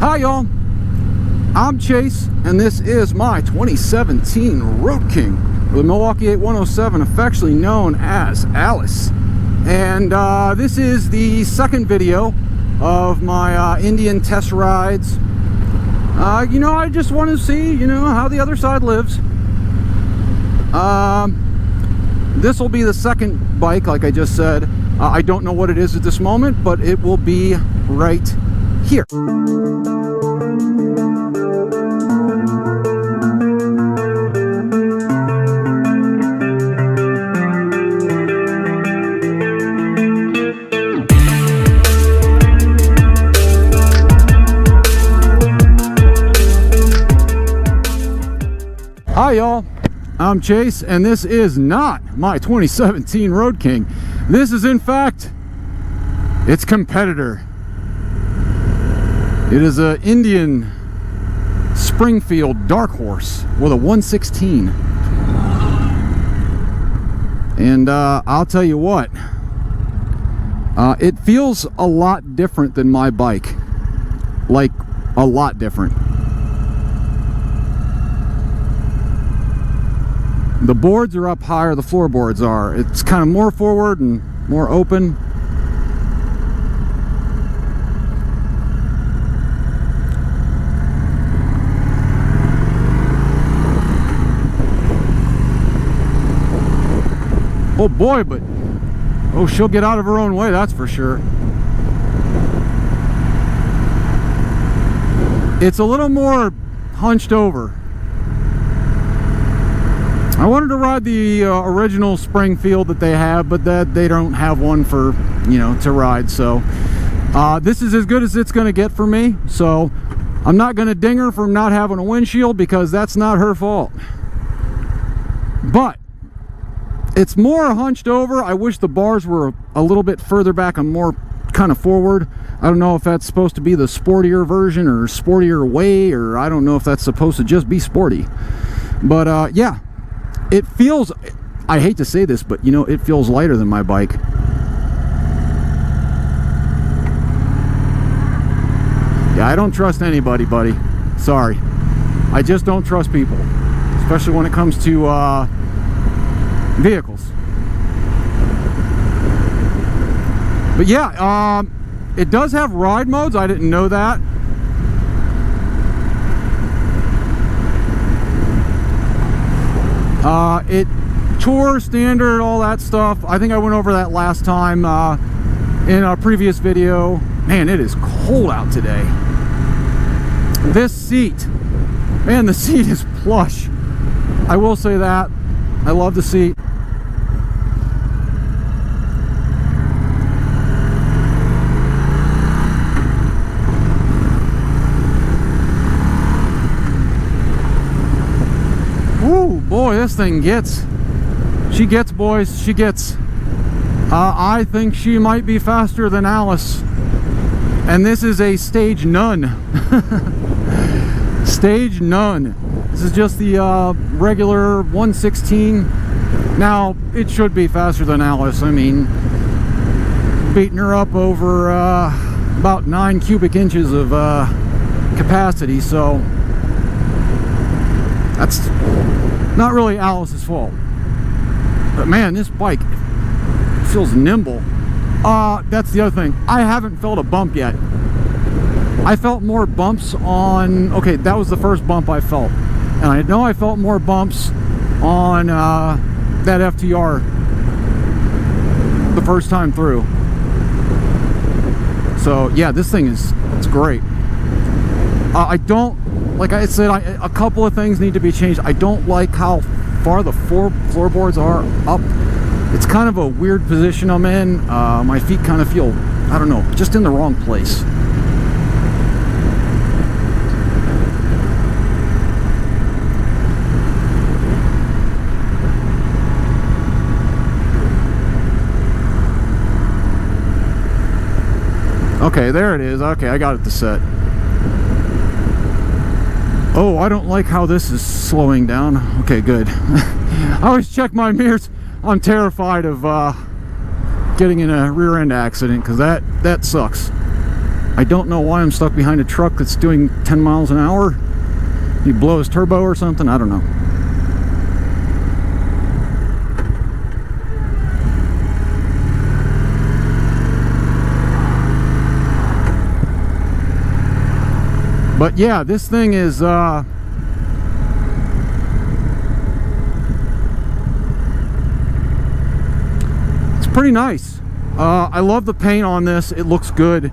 Hi y'all, I'm Chase, and this is my 2017 Road King, the Milwaukee-Eight 107, affectionately known as Alice. And this is the second video of my Indian test rides. I just want to see, how the other side lives. This will be the second bike, like I just said. I don't know what it is at this moment, but it will be right here. Hi y'all, I'm Chase, and this is not my 2017 Road King. This is in fact its competitor. It is an Indian Springfield Dark Horse with a 116. And I'll tell you what, it feels a lot different than my bike. Like, a lot different. The boards are up higher, the floorboards are. It's kind of more forward and more open. Oh boy, but she'll get out of her own way, that's for sure. It's a little more hunched over. I wanted to ride the original Springfield that they have, but that they don't have one for, to ride. So this is as good as it's going to get for me. So I'm not going to ding her for not having a windshield, because that's not her fault. But it's more hunched over. I wish the bars were a little bit further back and more kind of forward. I don't know if that's supposed to be the sportier version or sportier way, or I don't know if that's supposed to just be sporty. But yeah. It feels, I hate to say this, but it feels lighter than my bike. Yeah, I don't trust anybody, buddy. Sorry. I just don't trust people, especially when it comes to vehicles. But yeah, it does have ride modes. I didn't know that. It tour, standard, all that stuff. I think I went over that last time in a previous video. Man, it is cold out today. This seat, man, the seat is plush. I will say that. I love the seat. Boy, this thing gets. She gets, boys. She gets. I think she might be faster than Alice. And this is a stage none. Stage none. This is just the regular 116. Now, it should be faster than Alice. I mean, beating her up over about 9 cubic inches of capacity. So, that's not really Alice's fault. But man, this bike feels nimble. That's the other thing. I haven't felt a bump yet. I felt more bumps on... Okay, that was the first bump I felt. And I know I felt more bumps on that FTR the first time through. So yeah, this thing it's great. I don't... Like I said, a couple of things need to be changed. I don't like how far the floorboards are up. It's kind of a weird position I'm in. My feet kind of feel, I don't know, just in the wrong place. Okay, there it is. Okay, I got it to set. Oh, I don't like how this is slowing down. Okay, good. I always check my mirrors. I'm terrified of getting in a rear end accident, because that sucks. I don't know why I'm stuck behind a truck that's doing 10 miles an hour. He blow his turbo or something, I don't know. But yeah, this thing is it's pretty nice. I love the paint on this. It looks good.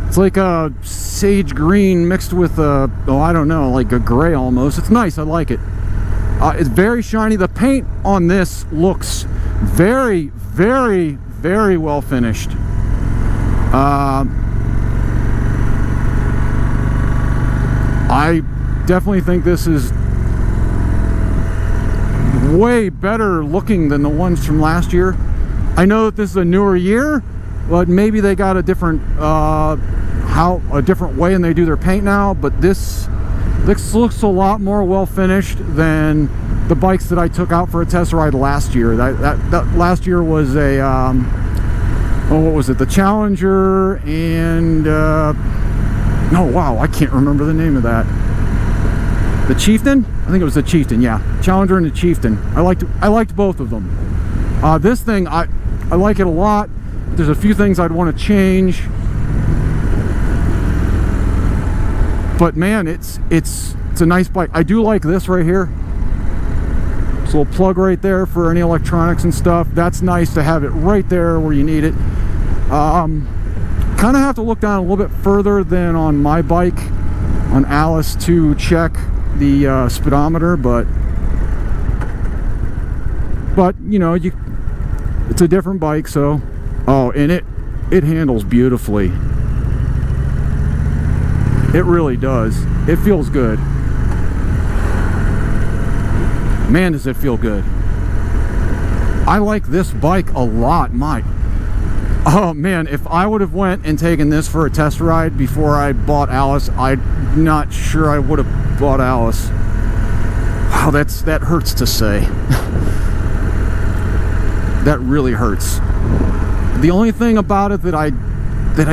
It's like a sage green mixed with a, oh, I don't know, like a gray almost. It's nice. I like it. It's very shiny. The paint on this looks very, very, very well finished. I definitely think this is way better looking than the ones from last year. I know that this is a newer year, but maybe they got a different a different way and they do their paint now. But this looks a lot more well finished than the bikes that I took out for a test ride last year. That last year was a oh, what was it? The Challenger and oh wow, I can't remember the name of that. The Chieftain? I think it was the Chieftain. Yeah, Challenger and the Chieftain. I liked both of them. This thing, I like it a lot. There's a few things I'd want to change, but man, it's a nice bike. I do like this right here. This little plug right there for any electronics and stuff. That's nice to have it right there where you need it. Kind of have to look down a little bit further than on my bike on Alice to check the speedometer, but you know, it's a different bike, so oh, and it handles beautifully. It really does. It feels good. Man, does it feel good. I like this bike a lot. Oh man, if I would have went and taken this for a test ride before I bought Alice, I'm not sure I would have bought Alice. Wow, that hurts to say. That really hurts. The only thing about it that I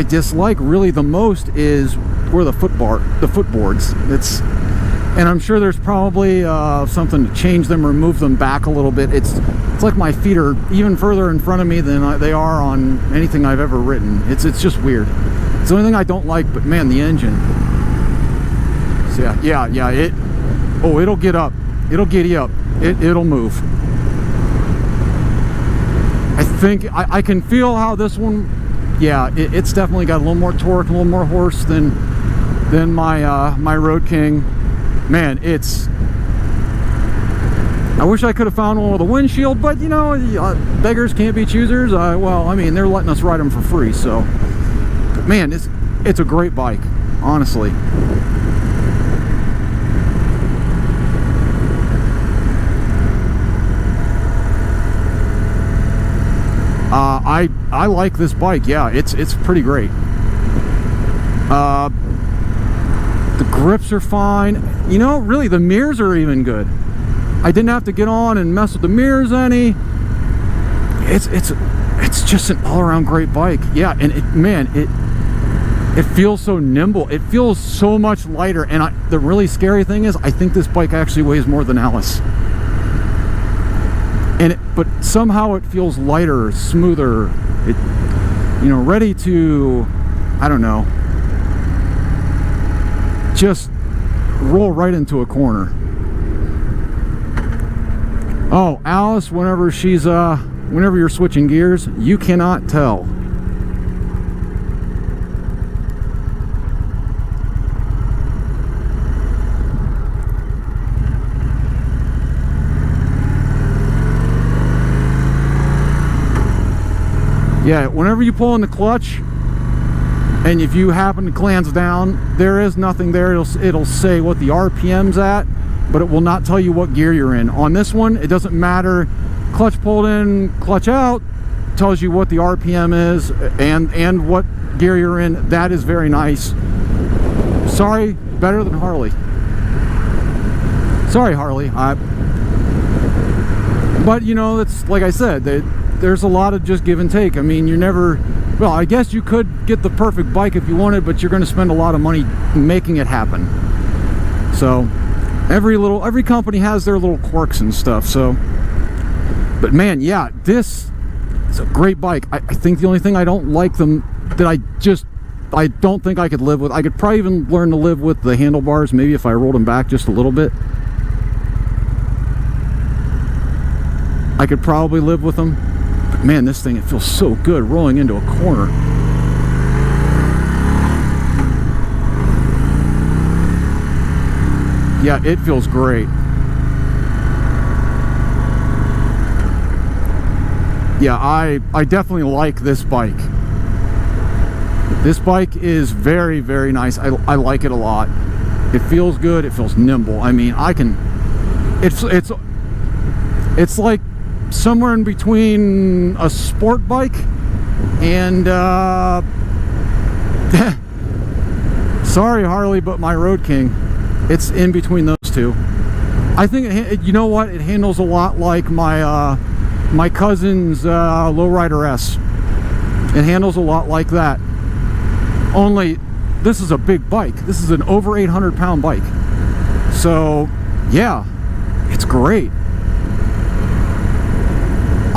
dislike really the most is where the footboards. And I'm sure there's probably something to change them or move them back a little bit. It's like my feet are even further in front of me than they are on anything I've ever ridden. It's just weird. It's the only thing I don't like, but man, the engine. So yeah, it'll get up. It'll giddy up. It'll move. I think I can feel how this one, yeah, it's definitely got a little more torque, a little more horse than my Road King. Man, I wish I could have found one with a windshield, but you know, beggars can't be choosers. Well, I mean, they're letting us ride them for free, so. But man, it's a great bike, honestly. I like this bike. Yeah, it's pretty great. The grips are fine. You know, really, the mirrors are even good. I didn't have to get on and mess with the mirrors any. It's just an all-around great bike. Yeah, and it feels so nimble. It feels so much lighter. And the really scary thing is, I think this bike actually weighs more than Alice. But somehow it feels lighter, smoother. You know, ready to, I don't know, just roll right into a corner. Oh, Alice, whenever you're switching gears, you cannot tell. Yeah, whenever you pull in the clutch, and if you happen to glance down, there is nothing there. It'll say what the RPM's at, but it will not tell you what gear you're in. On this one, it doesn't matter. Clutch pulled in, clutch out, tells you what the RPM is and what gear you're in. That is very nice. Sorry, better than Harley. Sorry, Harley. But you know, it's like I said, there's a lot of just give and take. I mean, you're never well, I guess you could get the perfect bike if you wanted, but you're going to spend a lot of money making it happen. So every company has their little quirks and stuff. So, but man, yeah, this is a great bike. I think the only thing I don't like them that I don't think I could live with. I could probably even learn to live with the handlebars, maybe if I rolled them back just a little bit. I could probably live with them. But man, this thing, it feels so good rolling into a corner. Yeah, it feels great. Yeah, I definitely like this bike. This bike is very, very nice. I like it a lot. It feels good. It feels nimble. I mean, it's like somewhere in between a sport bike and sorry Harley, but my Road King, it's in between those two. I think you know what, it handles a lot like my my cousin's Lowrider S. It handles a lot like that, only this is a big bike. This is an over 800-pound bike. So yeah, it's great.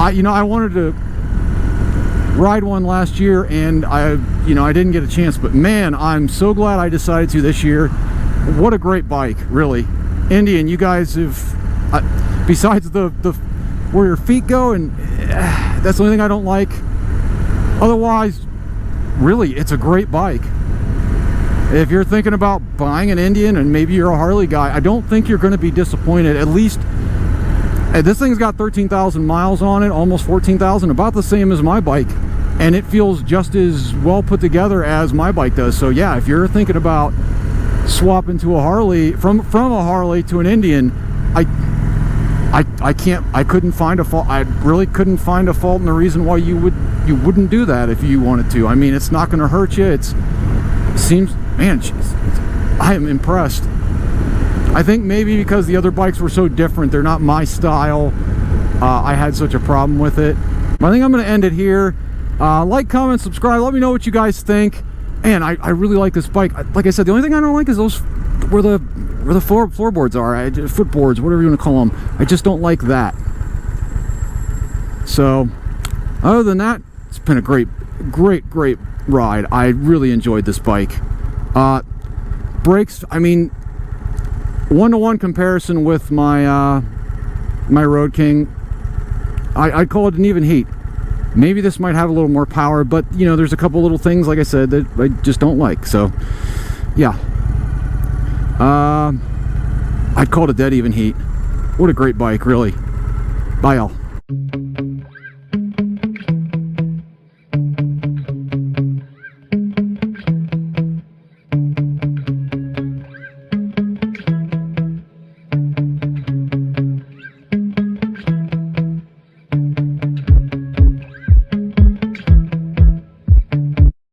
I wanted to ride one last year, and I didn't get a chance, but man, I'm so glad I decided to this year. What a great bike, really. Indian, you guys have, besides the where your feet go, and that's the only thing I don't like. Otherwise, really, it's a great bike. If you're thinking about buying an Indian, and maybe you're a Harley guy, I don't think you're going to be disappointed. At least, this thing's got 13,000 miles on it, almost 14,000, about the same as my bike, and it feels just as well put together as my bike does. So yeah, if you're thinking about swapping to a Harley, from a Harley to an Indian, I couldn't find a fault. I really couldn't find a fault in the reason why you wouldn't do that if you wanted to. I mean, it's not going to hurt you. It seems, man, I am impressed. I think maybe because the other bikes were so different, they're not my style, I had such a problem with it. But I think I'm going to end it here. Like, comment, subscribe. Let me know what you guys think. And I really like this bike. Like I said, the only thing I don't like is those where the floorboards are, footboards, whatever you want to call them. I just don't like that. So other than that, it's been a great ride. I really enjoyed this bike. Brakes, I mean, one-to-one comparison with my my Road King, I'd call it an even heat. Maybe this might have a little more power, but there's a couple little things, like I said, that I just don't like. So yeah, I'd call it a dead even heat. What a great bike, really. Bye, y'all.